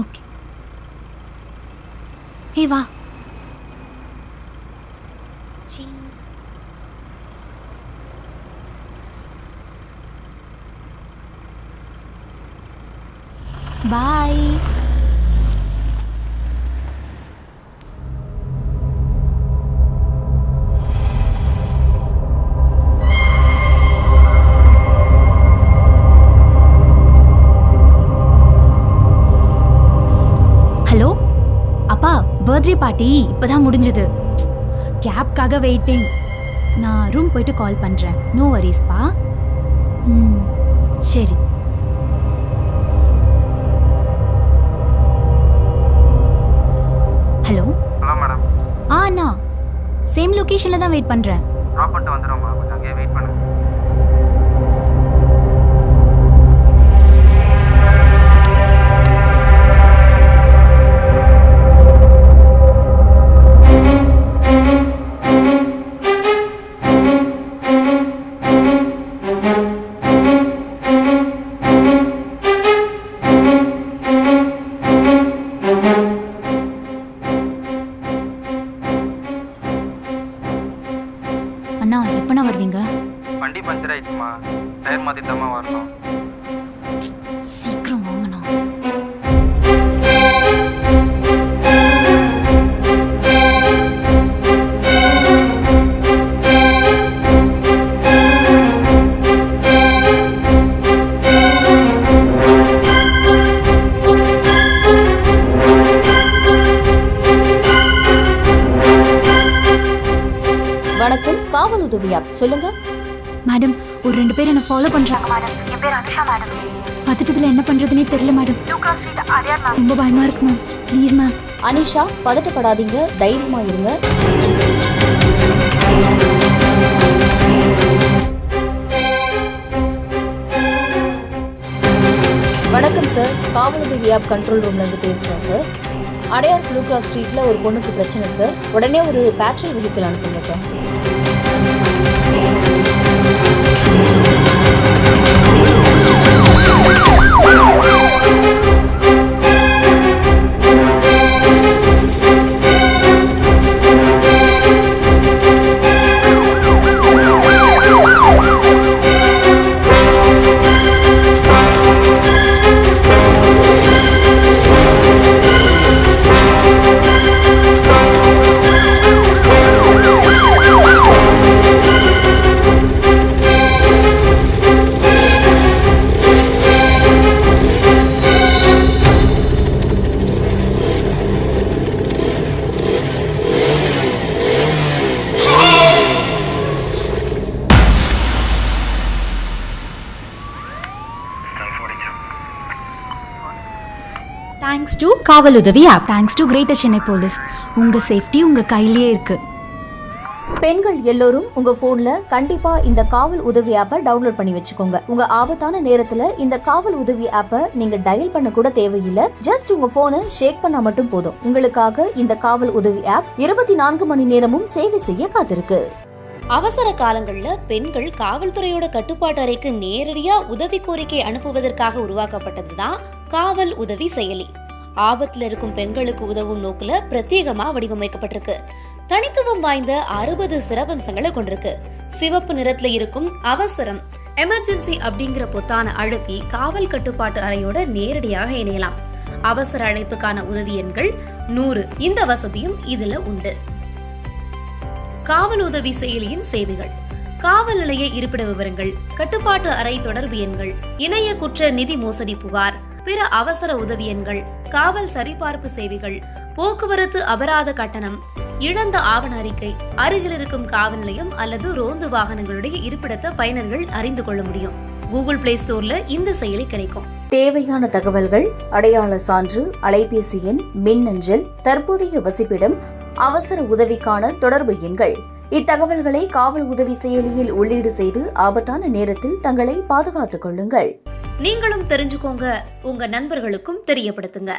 Okay. Hey வா. Cheese. Bye. Hello அப்பா, birthday party இப்பதான் முடிஞ்சது. கேப்காக வெயிட்டிங். நான் ரூம் போயிட்டு கால் பண்றேன். நோ வரிஸ்பா. சரி. ஹலோ. Hello madam. அண்ணா, சேம் லொகேஷன்ல தான் வெயிட் பண்றேன். ட்ராப் பண்ணிட்டு வந்துடும்மா, கொஞ்சம் அங்கேயே வெயிட் பண்ணுங்க. அண்ணா, எப்பண்ணா வருவீங்க? வண்டி பஞ்சர் ஆயிடுச்சுமா, டயர் மாற்றிட்டமா வரணும். சீக்கிரம் வாங்கண்ணா. வணக்கம், காவல் உதவி ஆப் சொல்லுங்க. மேடம், ஒரு 2 பேர் என்ன ஃபாலோ பண்றாங்க மேடம். என் பேர் அனுஷா மேடம். பதட்டத்துல என்ன பண்றதுனே தெரியல மேடம். அடையார் மேம். ரொம்ப பயமா இருக்கு மேம். Please ma'am. அனிஷா, பதட்டப்படாதீங்க, தைரியமா இருங்க. வணக்கம் சார், காவல் உதவி ஆப் கண்ட்ரோல் ரூம்ல இருந்து பேசுறோம் சார். அடையார் ப்ளூ கிராஸ் ஸ்ட்ரீட்ல ஒரு பொண்ணுக்கு பிரச்சனை சார். உடனே ஒரு பேட்ரோல் வெஹிக்கிள் அனுப்புங்க sir. Thanks to Kaval Uthavi app. Thanks to greater Chennai police. உங்க சேஃப்டி உங்க கையிலேயே இருக்கு. பெண்கள் எல்லோரும் உங்க போன்ல கண்டிப்பா இந்த காவல் உதவி ஆப்பை டவுன்லோட் பண்ணி வச்சுக்கோங்க. உங்க ஆபத்தான நேரத்துல இந்த காவல் உதவி ஆப்பை நீங்க டயல் பண்ண கூட தேவையில்லை. ஜஸ்ட் உங்க போனை ஷேக் பண்ணா மட்டும் போதும். உங்களுக்காக இந்த காவல் உதவி ஆப் 24 மணி நேரமும் சேவை செய்ய காத்திருக்கு. அவசர காலங்கள்ல பெண்கள் காவல்துறையோட கட்டுப்பாட்டு அறைக்கு நேரடியா உதவி கோரிக்கை அனுப்புவதற்காக உருவாக்கப்பட்டதுதான் காவல் உதவி செயலி. ஆபத்துல இருக்கும் பெண்களுக்கு உதவும் நோக்குல பிரத்யேகமா வடிவமைக்கப்பட்டிருக்கு. தனித்துவம் வாய்ந்த 60 சிறப்பம்சங்களை கொண்டிருக்கு. சிவப்பு நிறத்துல இருக்கும் அவசரம், எமர்ஜென்சி அப்படிங்கிற பொத்தான அழுத்தி காவல் கட்டுப்பாட்டு அறையோட நேரடியாக இணையலாம். அவசர அழைப்புக்கான உதவி எண்கள் 100. இந்த வசதியும் இதுல உண்டு. காவல் உதவி செயலியின் சேவைகள்: காவல் நிலைய இருப்பிட விவரங்கள், கட்டுப்பாட்டு அறை தொடர்பு எண்கள், இணைய குற்ற நிதி மோசடி புகார், பிற அவசர உதவி எண்கள், காவல் சரிபார்ப்பு சேவைகள், போக்குவரத்து அபராத கட்டணம், இழந்த ஆவண அறிக்கை, அருகில் இருக்கும் காவல் நிலையம் அல்லது ரோந்து வாகனங்களுடைய இருப்பிடத்தை பயனர்கள் அறிந்து கொள்ள முடியும். கூகுள் பிளே ஸ்டோர்ல இந்த செயலி கிடைக்கும். தேவையான தகவல்கள்: அடையாள சான்று, அலைபேசி எண், மின்னஞ்சல், தற்போதைய வசிப்பிடம், அவசர உதவிக்கான தொடர்பு எண்கள். இத்தகவல்களை காவல் உதவி செயலியில் உள்ளீடு செய்து ஆபத்தான நேரத்தில் தங்களை பாதுகாத்துக் கொள்ளுங்கள். நீங்களும் தெரிஞ்சுக்கோங்க, உங்க நண்பர்களுக்கும் தெரியப்படுத்துங்க.